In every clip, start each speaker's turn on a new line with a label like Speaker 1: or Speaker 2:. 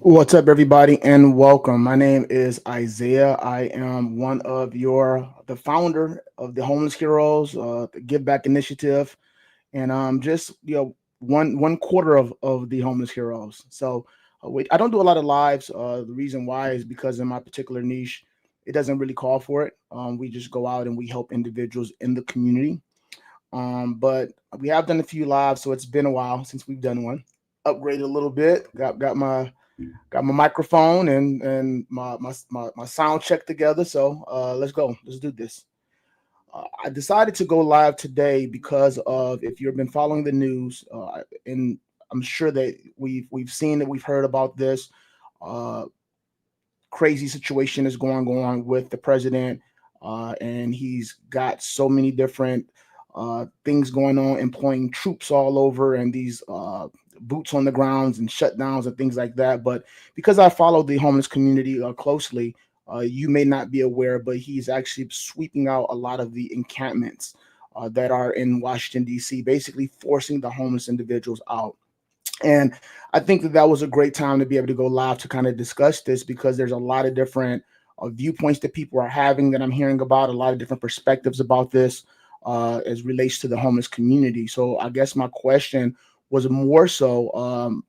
Speaker 1: What's up, everybody, and welcome. My name is Isaiah. I am one of the founder of the Homeless Heroes, the Give Back Initiative, and just one quarter of the Homeless Heroes. So I don't do a lot of lives. The reason why is because in my particular niche, it doesn't really call for it. We just go out and we help individuals in the community. But we have done a few lives, so it's been a while since we've done one. Upgraded a little bit. Got my microphone and my sound check together. So let's go. Let's do this. I decided to go live today because of if you've been following the news, and I'm sure that we've seen it, we've heard about this uh, crazy situation is going on with the president, and he's got so many different things going on, employing troops all over, and these boots on the grounds and shutdowns and things like that. But because I follow the homeless community closely, you may not be aware, but he's actually sweeping out a lot of the encampments that are in Washington, D.C., basically forcing the homeless individuals out. And I think that that was a great time to be able to go live to kind of discuss this because there's a lot of different viewpoints that people are having that I'm hearing about, a lot of different perspectives about this as relates to the homeless community. So I guess my question was more so,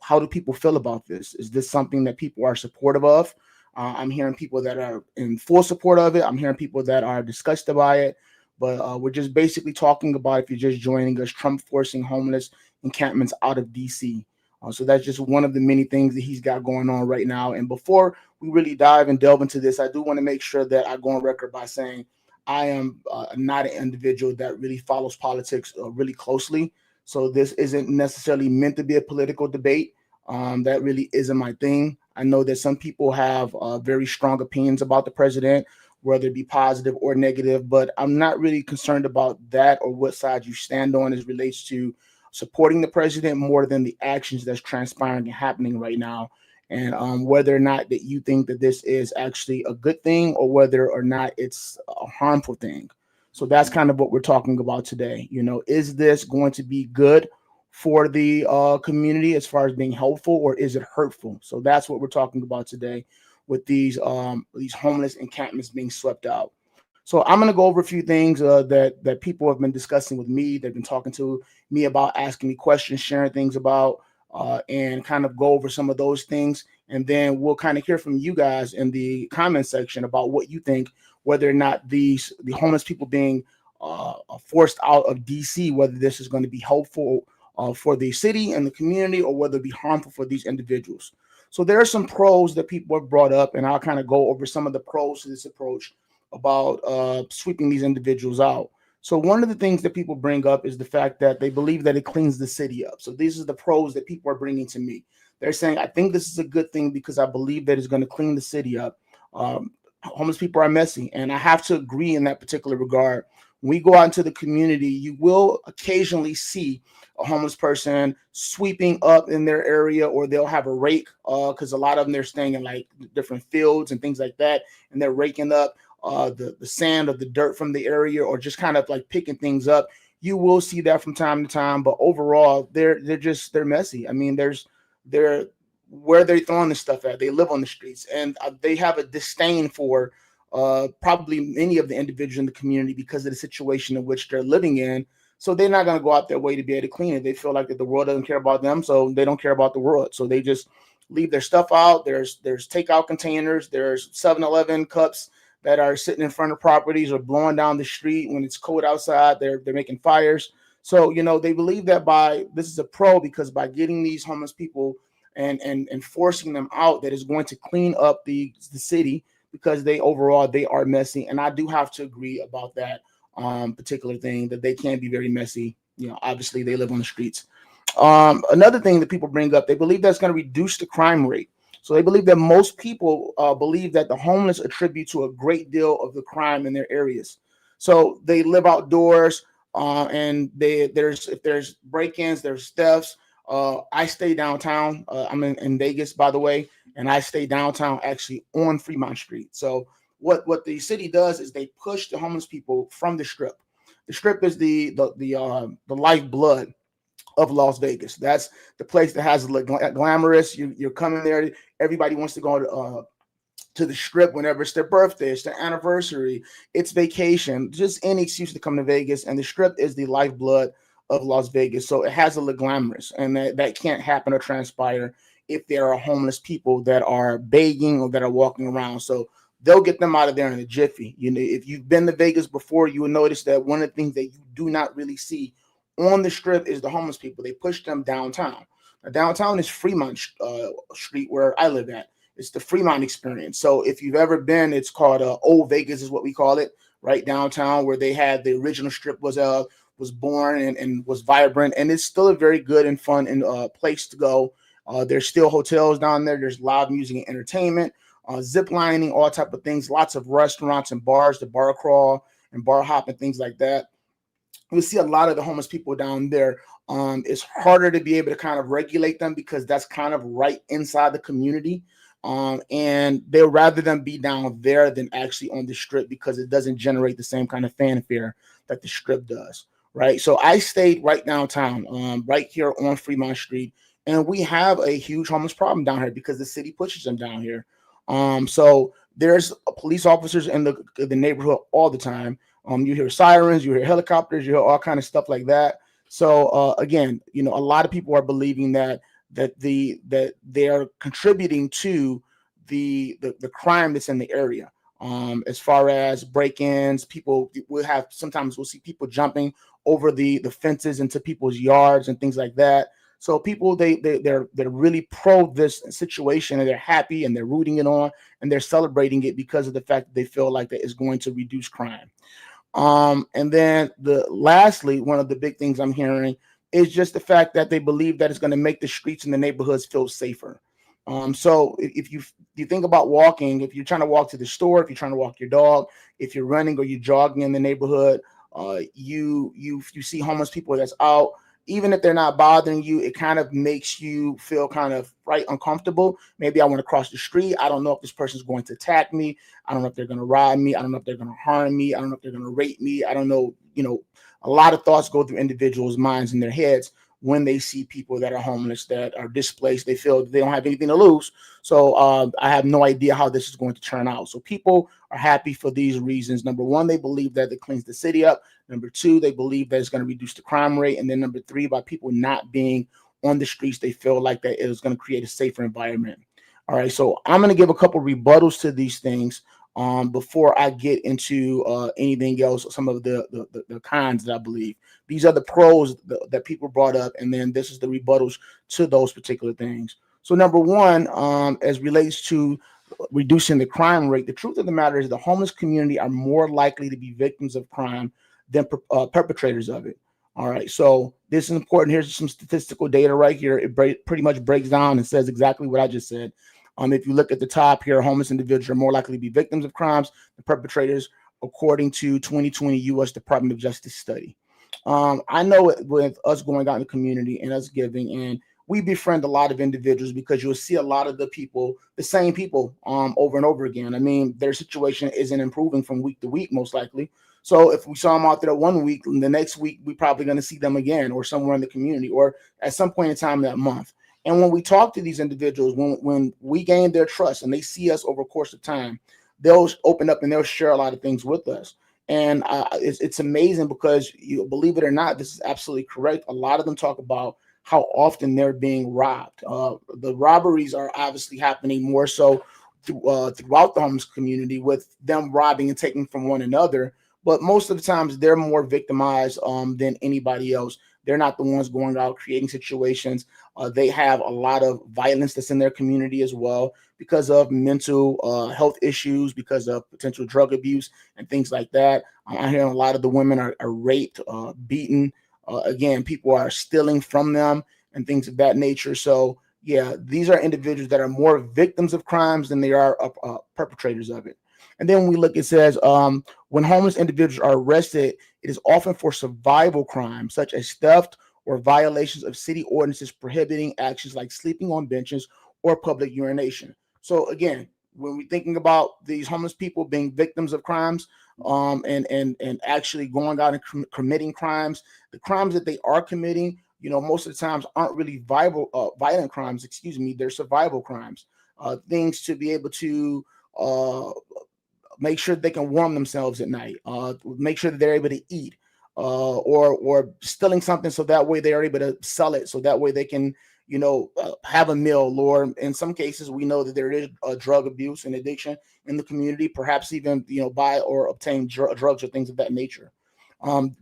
Speaker 1: how do people feel about this? Is this something that people are supportive of? I'm hearing people that are in full support of it. I'm hearing people that are disgusted by it. But we're just basically talking about, if you're just joining us, Trump forcing homeless encampments out of DC. So that's just one of the many things that he's got going on right now. And before we really dive and delve into this, I do want to make sure that I go on record by saying I am not an individual that really follows politics really closely. So this isn't necessarily meant to be a political debate. That really isn't my thing. I know that some people have very strong opinions about the president, whether it be positive or negative, but I'm not really concerned about that or what side you stand on as relates to supporting the president more than the actions that's transpiring and happening right now. And whether or not that you think that this is actually a good thing or whether or not it's a harmful thing. So that's kind of what we're talking about today. Is this going to be good for the community as far as being helpful, or is it hurtful? So that's what we're talking about today with these homeless encampments being swept out. So I'm going to go over a few things that people have been discussing with me. They've been talking to me about, asking me questions, sharing things about, and kind of go over some of those things. And then we'll kind of hear from you guys in the comment section about what you think, whether or not the homeless people being forced out of DC, whether this is going to be helpful for the city and the community, or whether it be harmful for these individuals. So there are some pros that people have brought up, and I'll kind of go over some of the pros to this approach about sweeping these individuals out. So one of the things that people bring up is the fact that they believe that it cleans the city up. So these are the pros that people are bringing to me. They're saying, I think this is a good thing because I believe that it's going to clean the city up. Homeless people are messy, and I have to agree in that particular regard. When we go out into the community, you will occasionally see a homeless person sweeping up in their area, or they'll have a rake because a lot of them, they're staying in like different fields and things like that, and they're raking up the sand or the dirt from the area, or just kind of like picking things up. You will see that from time to time, but overall, they're messy. I mean, they're where they're throwing this stuff at. They live on the streets, and they have a disdain for probably many of the individuals in the community because of the situation in which they're living in. So they're not going to go out their way to be able to clean it. They feel like that the world doesn't care about them, so they don't care about the world. So they just leave their stuff out. There's takeout containers. There's 7-Eleven cups that are sitting in front of properties or blowing down the street when it's cold outside. They're making fires. So they believe that by this is a pro because by getting these homeless people and forcing them out, that is going to clean up the city because they are messy. And I do have to agree about that particular thing, that they can be very messy. Obviously they live on the streets. Another thing that people bring up, they believe that's going to reduce the crime rate. So they believe that most people believe that the homeless attribute to a great deal of the crime in their areas. So they live outdoors, and if there's break-ins, there's thefts. I stay downtown. I'm in Vegas, by the way, and I stay downtown actually on Fremont Street. So what the city does is they push the homeless people from the strip. The strip is the lifeblood of Las Vegas. That's the place that has the glamorous. You're coming there. Everybody wants to go to the strip whenever it's their birthday, it's their anniversary, it's vacation, just any excuse to come to Vegas. And the strip is the lifeblood of Las Vegas. So it has a look glamorous, and that can't happen or transpire if there are homeless people that are begging or that are walking around. So they'll get them out of there in a jiffy. You know, if you've been to Vegas before, you will notice that one of the things that you do not really see on the strip is the homeless people. They push them downtown. Now, downtown is Fremont Street, where I live at. It's the Fremont experience. So if you've ever been, it's called Old Vegas is what we call it, right downtown, where they had the original strip was born and was vibrant, and it's still a very good and fun and place to go. There's still hotels down there. There's live music and entertainment, zip lining, all type of things. Lots of restaurants and bars, the bar crawl and bar hop and things like that. We see a lot of the homeless people down there. It's harder to be able to kind of regulate them because that's kind of right inside the community. And they'd rather them be down there than actually on the strip because it doesn't generate the same kind of fanfare that the strip does. Right. So I stayed right downtown, right here on Fremont Street, and we have a huge homeless problem down here because the city pushes them down here. So there's police officers in the neighborhood all the time. You hear sirens, you hear helicopters, you hear all kind of stuff like that. So again, you know, a lot of people are believing that they are contributing to the crime that's in the area. As far as break-ins, people will have sometimes we'll see people jumping over the fences into people's yards and things like that. So people they're really pro this situation, and they're happy and they're rooting it on and they're celebrating it because of the fact that they feel like that is going to reduce crime. And then lastly, one of the big things I'm hearing is just the fact that they believe that it's going to make the streets and the neighborhoods feel safer. So if you think about walking, if you're trying to walk to the store, if you're trying to walk your dog, if you're running or you're jogging in the neighborhood, you see homeless people that's out. Even if they're not bothering you, it kind of makes you feel kind of right uncomfortable. Maybe I want to cross the street. I don't know if this person's going to attack me. I don't know if they're going to rob me. I don't know if they're going to harm me. I don't know if they're going to rape me. I don't know. You know, a lot of thoughts go through individuals' minds and their heads when they see people that are homeless, that are displaced. They feel they don't have anything to lose. So I have no idea how this is going to turn out. So people are happy for these reasons. Number one, they believe that it cleans the city up. Number two, they believe that it's going to reduce the crime rate. And then number three, by people not being on the streets, they feel like that it is going to create a safer environment. All right, so I'm going to give a couple rebuttals to these things before I get into anything else, some of the cons that I believe. These are the pros that people brought up, and then this is the rebuttals to those particular things. So number one, as relates to reducing the crime rate, the truth of the matter is the homeless community are more likely to be victims of crime than perpetrators of it. All right, so this is important. Here's some statistical data right here. It pretty much breaks down and says exactly what I just said. If you look at the top here, homeless individuals are more likely to be victims of crimes than perpetrators, according to 2020 U.S. Department of Justice study. I know it, with us going out in the community and us giving, and we befriend a lot of individuals because you'll see a lot of the people, the same people, over and over again. I mean, their situation isn't improving from week to week, most likely. So if we saw them out there 1 week, the next week we're probably going to see them again, or somewhere in the community, or at some point in time that month. And when we talk to these individuals, when we gain their trust and they see us over a course of time, they'll open up and they'll share a lot of things with us. And it's amazing because, you believe it or not, this is absolutely correct. A lot of them talk about how often they're being robbed. The robberies are obviously happening more so throughout the homeless community, with them robbing and taking from one another. But most of the times they're more victimized than anybody else. They're not the ones going out creating situations. They have a lot of violence that's in their community as well because of mental health issues, because of potential drug abuse and things like that. I hear a lot of the women are raped, beaten. Again, people are stealing from them and things of that nature. So, yeah, these are individuals that are more victims of crimes than they are perpetrators of it. And then when we look, it says when homeless individuals are arrested, it is often for survival crimes such as theft or violations of city ordinances prohibiting actions like sleeping on benches or public urination. So again, when we're thinking about these homeless people being victims of crimes, and actually going out and committing crimes, the crimes that they are committing most of the times aren't really violent crimes. Excuse me, they're survival crimes. Things to be able to uh, make sure they can warm themselves at night, make sure that they're able to eat, or stealing something so that way they are able to sell it, so that way they can have a meal. Or in some cases, we know that there is drug abuse and addiction in the community, perhaps even buy or obtain drugs or things of that nature.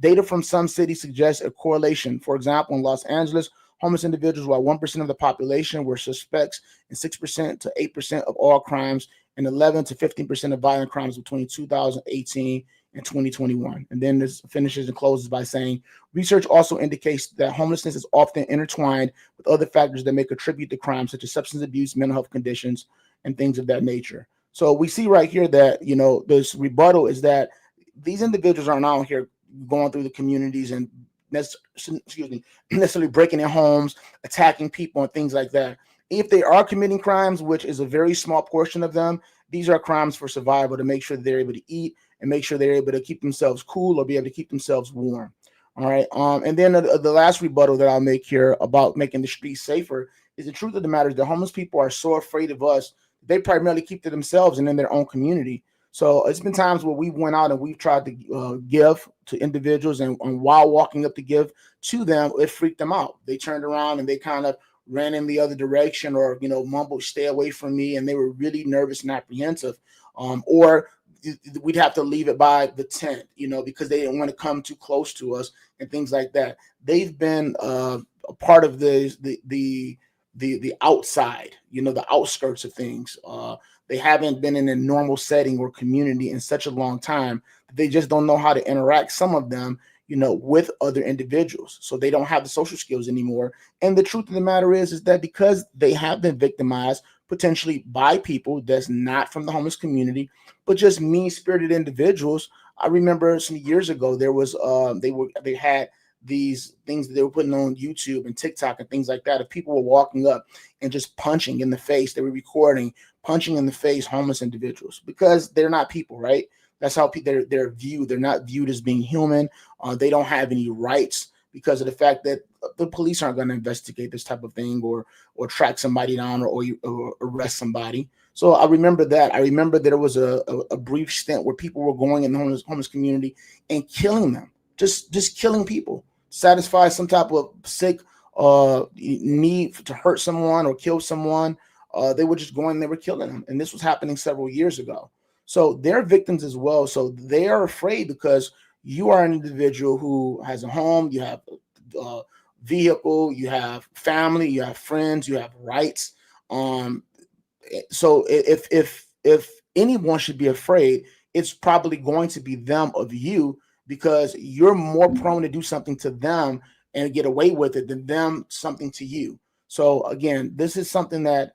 Speaker 1: Data from some cities suggests a correlation. For example, in Los Angeles, homeless individuals, while 1% of the population, were suspects in 6% to 8% of all crimes and 11 to 15% of violent crimes between 2018 and 2021. And then this finishes and closes by saying, research also indicates that homelessness is often intertwined with other factors that may contribute to crime, such as substance abuse, mental health conditions, and things of that nature. So we see right here that, this rebuttal is that these individuals aren't out here going through the communities and necessarily breaking in homes, attacking people, and things like that. If they are committing crimes, which is a very small portion of them, these are crimes for survival, to make sure that they're able to eat and make sure they're able to keep themselves cool or be able to keep themselves warm. All right. And then the last rebuttal that I'll make here about making the streets safer is the truth of the matter is that homeless people are so afraid of us. They primarily keep to themselves and in their own community. So it's been times where we went out and we've tried to give to individuals, and while walking up to give to them, it freaked them out. They turned around and they kind of ran in the other direction, or mumbled, "Stay away from me," and they were really nervous and apprehensive. Or we'd have to leave it by the tent, because they didn't want to come too close to us and things like that. They've been a part of the outside, the outskirts of things. They haven't been in a normal setting or community in such a long time that they just don't know how to interact, some of them, with other individuals. So they don't have the social skills anymore. And the truth of the matter is that because they have been victimized potentially by people that's not from the homeless community, but just mean-spirited individuals. I remember some years ago there was they had these things that they were putting on YouTube and TikTok and things like that. If people were walking up and just punching in the face, they were recording punching in the face homeless individuals, because they're not people, right? That's how they're viewed. They're not viewed as being human. They don't have any rights because of the fact that the police aren't going to investigate this type of thing, or track somebody down, or arrest somebody. So I remember that. I remember that there was a brief stint where people were going in the homeless community and killing them, just killing people, satisfy some type of sick need to hurt someone or kill someone. They were just going, they were killing them. And this was happening several years ago. So they're victims as well. So they are afraid because you are an individual who has a home, you have a vehicle, you have family, you have friends, you have rights. Um, so if anyone should be afraid, it's probably going to be them of you, because you're more prone to do something to them and get away with it than them something to you. So again, this is something that,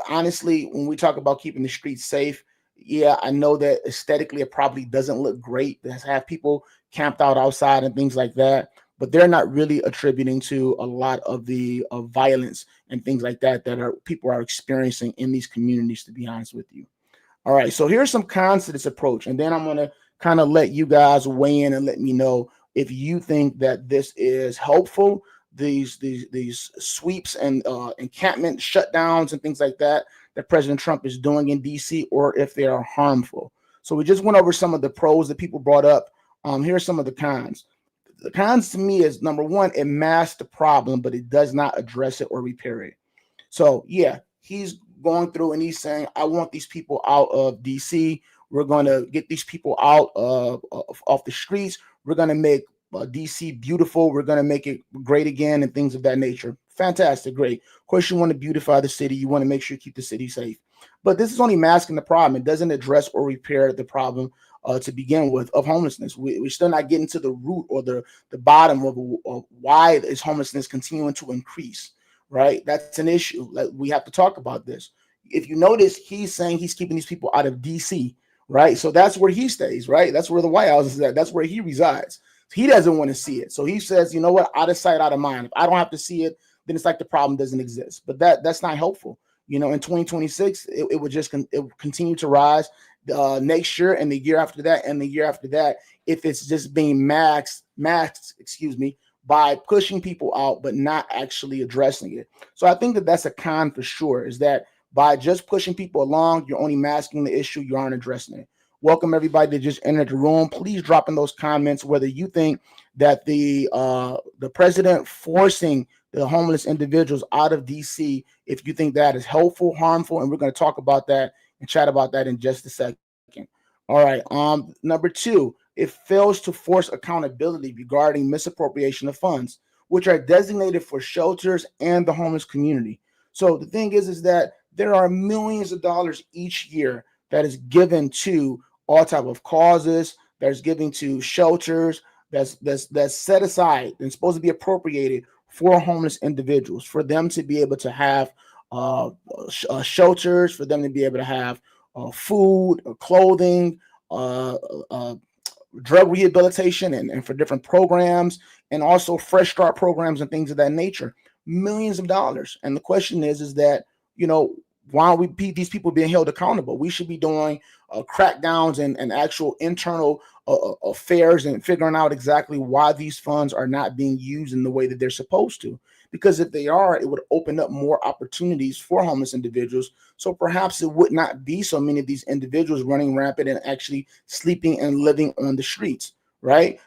Speaker 1: honestly, when we talk about keeping the streets safe, yeah, I know that aesthetically it probably doesn't look great to have people camped out outside and things like that, but they're not really attributing to a lot of the violence and things like that that are people are experiencing in these communities, to be honest with you. All right, so here's some cons to this approach, and then I'm going to kind of let you guys weigh in and let me know if you think that this is helpful. These sweeps and encampment shutdowns and things like that President Trump is doing in D.C., or if they are harmful. So we just went over some of the pros that people brought up. Here are some of the cons. The cons to me is, number one, it masks the problem, but it does not address it or repair it. So yeah, he's going through and he's saying, I want these people out of DC. We're going to get these people out off the streets. We're going to make DC beautiful. We're going to make it great again and things of that nature. Fantastic. Great. Of course, you want to beautify the city. You want to make sure you keep the city safe. But this is only masking the problem. It doesn't address or repair the problem to begin with of homelessness. We're still not getting to the root or the bottom of why is homelessness continuing to increase. Right, that's an issue. Like, we have to talk about this. If you notice, he's saying he's keeping these people out of DC, right? So that's where he stays, right? That's where the White House is at. That's where he resides. He doesn't want to see it. So he says, you know what, out of sight, out of mind. If I don't have to see it, then it's like the problem doesn't exist. But that's not helpful. In 2026, it would just it would continue to rise next year and the year after that and the year after that, if it's just being masked, excuse me, by pushing people out but not actually addressing it. So I think that that's a con for sure, is that by just pushing people along, you're only masking the issue, you aren't addressing it. Welcome everybody that just entered the room. Please drop in those comments whether you think that the president forcing the homeless individuals out of DC, if you think that is helpful, harmful, and we're going to talk about that and chat about that in just a second. All right. Number two, it fails to force accountability regarding misappropriation of funds, which are designated for shelters and the homeless community. So the thing is that there are millions of dollars each year that is given to all type of causes, that's given to shelters, that's set aside and supposed to be appropriated for homeless individuals, for them to be able to have shelters, for them to be able to have food, clothing, uh, uh, drug rehabilitation, and for different programs, and also fresh start programs and things of that nature. Millions of dollars. And the question is that, you know, why are these people being held accountable? We should be doing crackdowns and actual internal affairs and figuring out exactly why these funds are not being used in the way that they're supposed to. Because if they are, it would open up more opportunities for homeless individuals. So perhaps it would not be so many of these individuals running rampant and actually sleeping and living on the streets, right?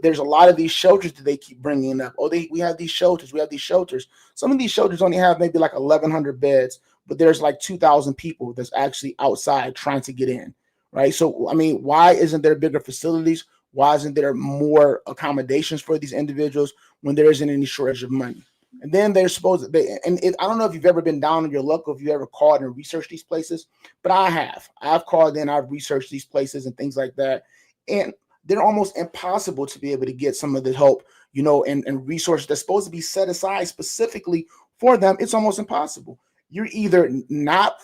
Speaker 1: There's a lot of these shelters that they keep bringing up. Oh, we have these shelters. We have these shelters. Some of these shelters only have maybe like 1,100 beds, but there's like 2,000 people that's actually outside trying to get in, right? So, I mean, why isn't there bigger facilities? Why isn't there more accommodations for these individuals when there isn't any shortage of money? And then they're supposed to, I don't know if you've ever been down on your luck or if you ever called and researched these places, but I have. I've called in, I've researched these places and things like that. And they're almost impossible to be able to get some of the help, you know, and resources that's supposed to be set aside specifically for them. It's almost impossible. You're either not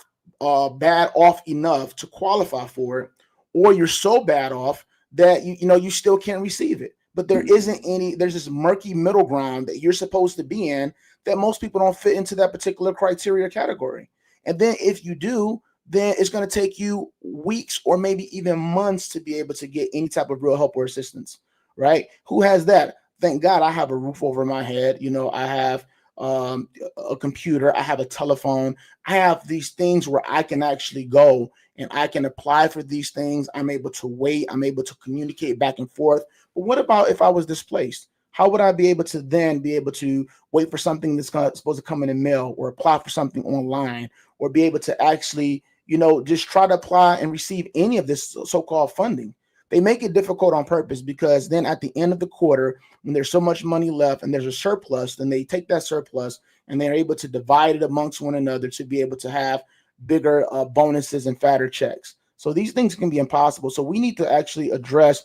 Speaker 1: bad off enough to qualify for it, or you're so bad off that you still can't receive it. But there isn't any, there's this murky middle ground that you're supposed to be in that most people don't fit into that particular criteria category. And then if you do, then it's going to take you weeks or maybe even months to be able to get any type of real help or assistance, right? Who has that? Thank God I have a roof over my head. I have a computer, I have a telephone, I have these things where I can actually go and I can apply for these things. I'm able to wait, I'm able to communicate back and forth. But what about if I was displaced? How would I be able to then be able to wait for something that's supposed to come in the mail, or apply for something online, or be able to actually, just try to apply and receive any of this so-called funding? They make it difficult on purpose, because then at the end of the quarter, when there's so much money left and there's a surplus, then they take that surplus and they're able to divide it amongst one another to be able to have bigger bonuses and fatter checks. So these things can be impossible. So we need to actually address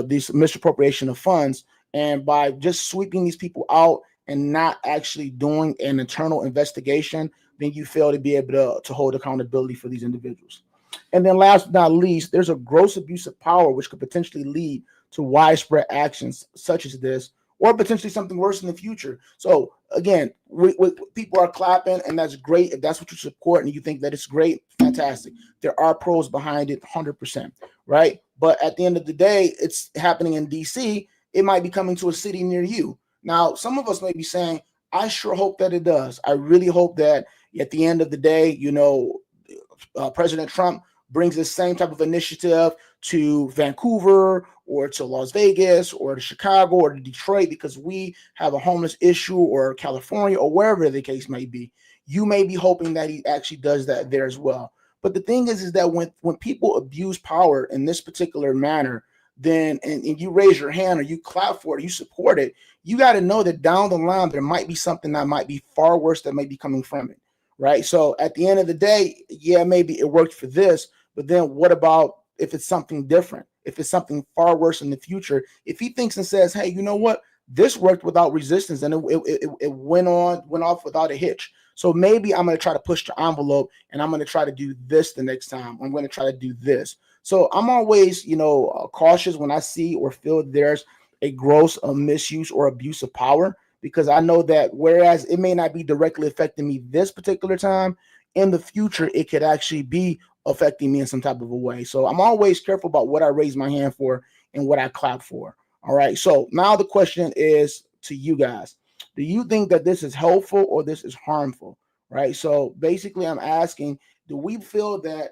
Speaker 1: this misappropriation of funds. And by just sweeping these people out and not actually doing an internal investigation, then you fail to be able to hold accountability for these individuals. And then last but not least, there's a gross abuse of power, which could potentially lead to widespread actions such as this, or potentially something worse in the future. So again, people are clapping, and that's great. If that's what you support and you think that it's great, fantastic. There are pros behind it, 100%, right? But at the end of the day, it's happening in DC. It might be coming to a city near you. Now, some of us may be saying, I sure hope that it does. I really hope that at the end of the day, President Trump brings the same type of initiative to Vancouver or to Las Vegas or to Chicago or to Detroit, because we have a homeless issue, or California or wherever the case may be. You may be hoping that he actually does that there as well. But the thing is that when people abuse power in this particular manner, then and you raise your hand or you clap for it, you support it, you got to know that down the line there might be something that might be far worse that may be coming from it. Right. So at the end of the day, yeah, maybe it worked for this, but then what about if it's something different? If it's something far worse in the future? If he thinks and says, hey, you know what? This worked without resistance, and it went off without a hitch. So maybe I'm going to try to push the envelope, and I'm going to try to do this the next time. I'm going to try to do this. So I'm always, cautious when I see or feel there's a gross misuse or abuse of power, because I know that whereas it may not be directly affecting me this particular time, in the future, it could actually be affecting me in some type of a way. So I'm always careful about what I raise my hand for and what I clap for. All right. So now the question is to you guys. Do you think that this is helpful or this is harmful? Right. So basically, I'm asking, do we feel that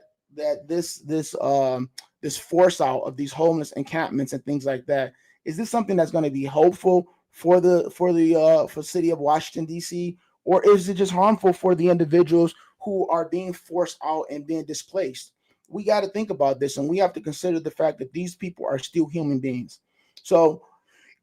Speaker 1: this force out of these homeless encampments and things like that, is this something that's going to be helpful for city of Washington D.C., or is it just harmful for the individuals who are being forced out and being displaced? We got to think about this, and we have to consider the fact that these people are still human beings. So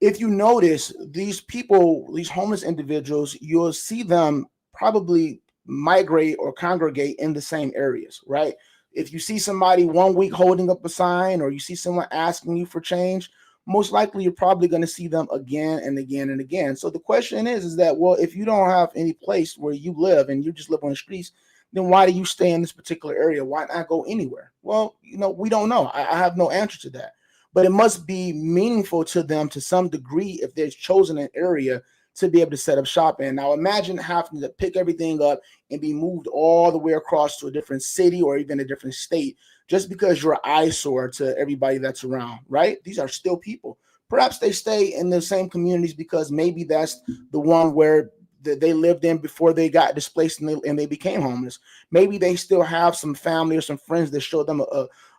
Speaker 1: if you notice, these people, these homeless individuals, you'll see them probably migrate or congregate in the same areas, right? If you see somebody one week holding up a sign, or you see someone asking you for change, most likely you're probably going to see them again and again and again. So the question is that, well, if you don't have any place where you live and you just live on the streets, then why do you stay in this particular area? Why not go anywhere? Well, we don't know. I have no answer to that, but it must be meaningful to them to some degree if they've chosen an area to be able to set up shop in. Now, imagine having to pick everything up and be moved all the way across to a different city or even a different state just because you're an eyesore to everybody that's around, right? These are still people. Perhaps they stay in the same communities because maybe that's the one where they lived in before they got displaced and they became homeless. Maybe they still have some family or some friends that show them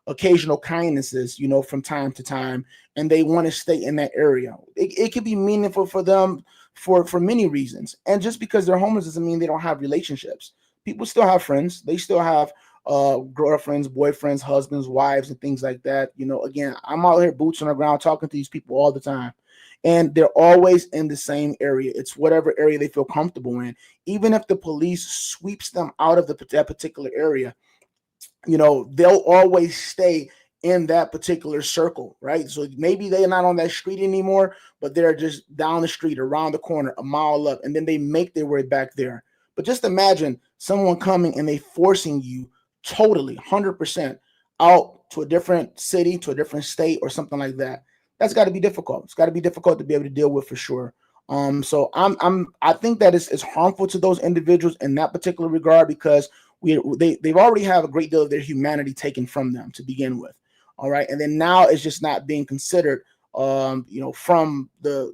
Speaker 1: occasional kindnesses, from time to time, and they want to stay in that area. It could be meaningful for them for many reasons. And just because they're homeless doesn't mean they don't have relationships. People still have friends. They still have girlfriends, boyfriends, husbands, wives, and things like that. Again, I'm out here boots on the ground talking to these people all the time. And they're always in the same area. It's whatever area they feel comfortable in. Even if the police sweeps them out of that particular area, they'll always stay in that particular circle, right? So maybe they're not on that street anymore, but they're just down the street, around the corner, a mile up, and then they make their way back there. But just imagine someone coming and they forcing you totally 100% out to a different city, to a different state, or something like that. That's got to be difficult. It's got to be difficult to be able to deal with for sure. So I think that it's harmful to those individuals in that particular regard because they've already have a great deal of their humanity taken from them to begin with. All right, and then now it's just not being considered, from the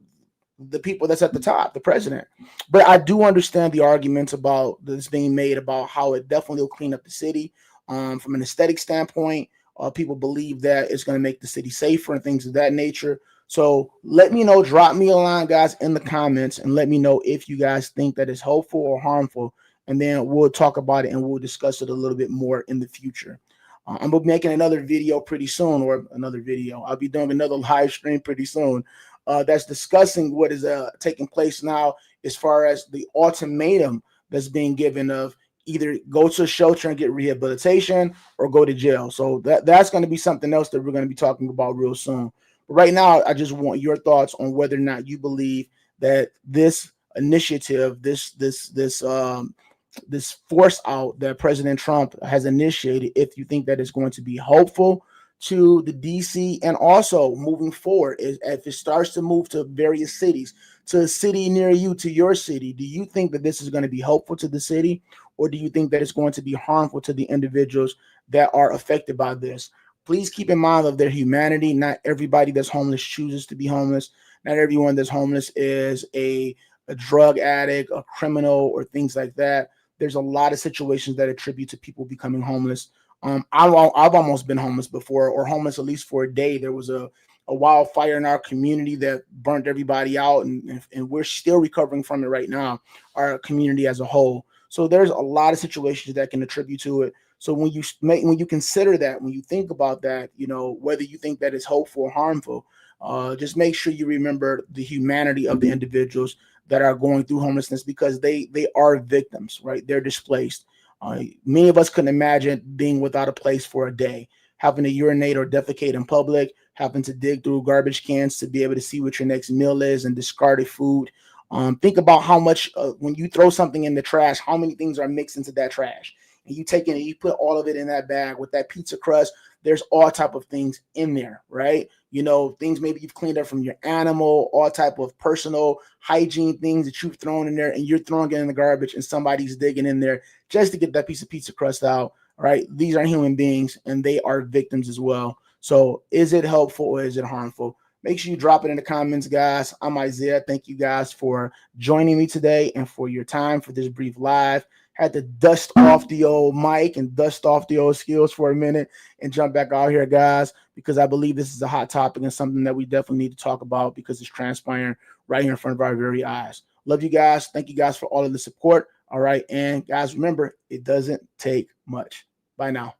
Speaker 1: people that's at the top, the president. But I do understand the arguments about this being made about how it definitely will clean up the city. From an aesthetic standpoint, people believe that it's going to make the city safer and things of that nature. So let me know, drop me a line, guys, in the comments, and let me know if you guys think that it's helpful or harmful. And then we'll talk about it and we'll discuss it a little bit more in the future. I'm going to be making another video pretty soon, or another video. I'll be doing another live stream pretty soon that's discussing what is taking place now as far as the ultimatum that's being given of either go to a shelter and get rehabilitation or go to jail. So that's going to be something else that we're going to be talking about real soon. But right now, I just want your thoughts on whether or not you believe that this initiative, this force out that President Trump has initiated, if you think that is going to be helpful to the DC, and also moving forward, if it starts to move to various cities, to a city near you, to your city, do you think that this is going to be helpful to the city, or do you think that it's going to be harmful to the individuals that are affected by this? Please keep in mind of their humanity. Not everybody that's homeless chooses to be homeless. Not everyone that's homeless is a drug addict, a criminal, or things like that. There's a lot of situations that attribute to people becoming homeless. I've almost been homeless before, or homeless at least for a day. There was a wildfire in our community that burnt everybody out, and we're still recovering from it right now, our community as a whole. So there's a lot of situations that can attribute to it. So when you consider that, when you think about that, whether you think that is helpful or harmful, just make sure you remember the humanity of the individuals that are going through homelessness, because they are victims, right? They're displaced. Many of us couldn't imagine being without a place for a day, having to urinate or defecate in public, having to dig through garbage cans to be able to see what your next meal is, and discarded food. Think about how much, when you throw something in the trash, how many things are mixed into that trash. And you take it and you put all of it in that bag with that pizza crust. There's all type of things in there, right? Things maybe you've cleaned up from your animal, all type of personal hygiene things that you've thrown in there, and you're throwing it in the garbage, and somebody's digging in there just to get that piece of pizza crust out, right? These are human beings, and they are victims as well. So is it helpful or is it harmful? Make sure you drop it in the comments, guys. I'm Isaiah. Thank you guys for joining me today and for your time for this brief live. Had to dust off the old mic and dust off the old skills for a minute and jump back out here, guys, because I believe this is a hot topic and something that we definitely need to talk about because it's transpiring right here in front of our very eyes. Love you guys. Thank you guys for all of the support. All right. And guys, remember, it doesn't take much. Bye now.